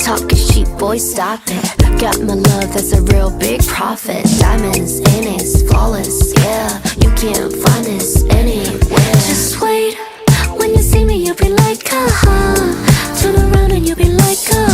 Talk is cheap, boy, stop it. Got my love, that's a real big profit. Diamonds in it, flawless, yeah. You can't find this anywhere. Just wait, when you see me you'll be like, uh-huh. Turn around and you'll be like, uh-huh.